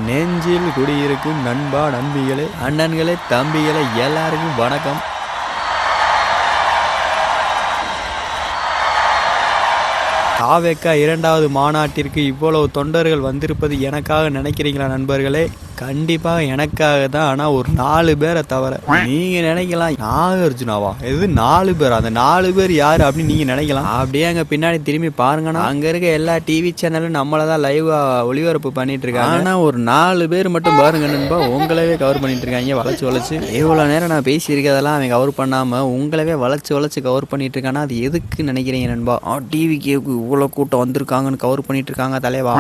நெஞ்சில் குடியிருக்கும் நண்பா நண்பிகளே அண்ணன்களே தம்பிகளே எல்லாருக்கும் வணக்கம். TVK இரண்டாவது மாநாட்டிற்கு இவ்வளவு தொண்டர்கள் வந்திருப்பது எனக்காக நினைக்கிறீங்களா நண்பர்களே? கண்டிப்பாக எனக்காக தான். ஆனால் ஒரு 4 பேரை தவிர. நீங்கள் நினைக்கலாம் நாகார்ஜுனாவா? எது 4 பேர்? அந்த 4 பேர் யார் அப்படின்னு நீங்கள் நினைக்கலாம். அப்படியே அங்கே பின்னாடி திரும்பி பாருங்கன்னா அங்கே இருக்க எல்லா டிவி சேனலும் நம்மளை தான் லைவாக ஒளிபரப்பு பண்ணிட்டு இருக்காங்க. ஆனால் ஒரு 4 பேர் மட்டும் பாருங்க நண்பா, உங்களவே கவர் பண்ணிட்டு இருக்காங்க வளைச்சு வளைச்சு. எவ்வளோ நேரம் நான் பேசியிருக்கதெல்லாம் அவன் கவர் பண்ணாமல் உங்களவே வளைச்சு வளைச்சு கவர் பண்ணிட்டு இருக்கானா அது எதுக்கு நினைக்கிறீங்க நண்பா? டிவிக்கு இவ்வளோ கூட்டம் வந்திருக்காங்கன்னு கவர் பண்ணிட்டு இருக்காங்க தலைவா.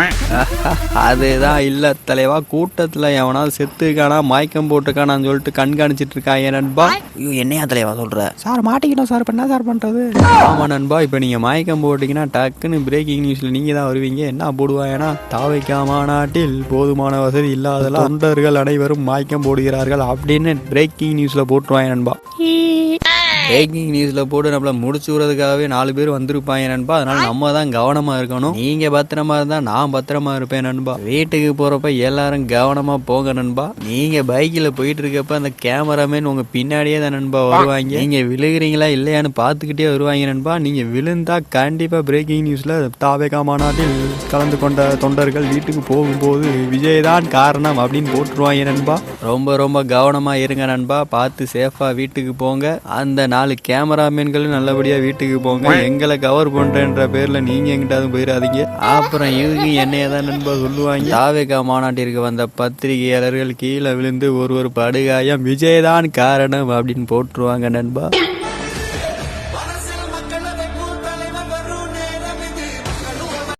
அதுதான் இல்லை தலைவா, கூட்டத்தில் எவனாவது செத்துக்கானா மயக்கம் போட்டுக்கானான்னு சொல்லிட்டு கண்காணிச்சிட்டு இருக்காங்க நண்பா. ஐயோ என்னையா தலைவா சொல்ற? சார் மாட்டிக்கிட்டோம் சார், என்ன சார் பண்றது? ஆமா நண்பா, இப்போ நீங்க மயக்கம் போட்டீங்கன்னா டக்குன்னு பிரேக்கிங் நியூஸ்ல நீங்க தான் வருவீங்க. என்ன போடுவாங்கன்னா TVK மாநாட்டில் போதுமான வசதி இல்லாத தொண்டர்கள் அனைவரும் மயக்கம் போடுகிறார்கள் அப்படின்னு பிரேக்கிங் நியூஸ்ல போட்டுருவாங்க நண்பா. பிரேக்கிங் நியூஸ்ல போட்டு நம்மள முடிச்சு விடுறதுக்காகவே 4 பேர் வந்திருப்பாங்க நண்பா. அதனால நம்ம தான் கவனமா இருக்கணும். நீங்க பத்திரமா இருந்தா நான் பத்திரமா இருப்பேன் நண்பா. வீட்டுக்கு போறப்ப எல்லாரும் கவனமா போங்க நண்பா. நீங்க பைக்கில் போயிட்டு இருக்கப்ப அந்த கேமராமேன் உங்க பின்னாடியே தான் நண்பா வருவாங்க. நீங்க விழுகிறீங்களா இல்லையான்னு பார்த்துக்கிட்டே வருவாங்க நண்பா. நீங்க விழுந்தா கண்டிப்பா பிரேக்கிங் நியூஸ்ல TVK மாநாட்டில் கலந்து கொண்ட தொண்டர்கள் வீட்டுக்கு போகும்போது விஜய் தான் காரணம் அப்படின்னு போட்டுருவாங்க நண்பா. ரொம்ப ரொம்ப கவனமா இருங்க நண்பா. பார்த்து சேஃபா வீட்டுக்கு போங்க. அந்த 4 கேமராமேன்களும் நல்லபடியா வீட்டுக்கு போங்க. எங்களை கவர் பண்றேன்ற பேர்ல நீங்க எங்கிட்டாவது போயிடாதீங்க. அப்புறம் இதுக்கு என்னையதான் நண்பா சொல்லுவாங்க. TVK மாநாட்டிற்கு வந்த பத்திரிகையாளர்கள் கீழே விழுந்து ஒரு படுகாயம் விஜய் தான் காரணம் அப்படின்னு போட்டுருவாங்க நண்பா.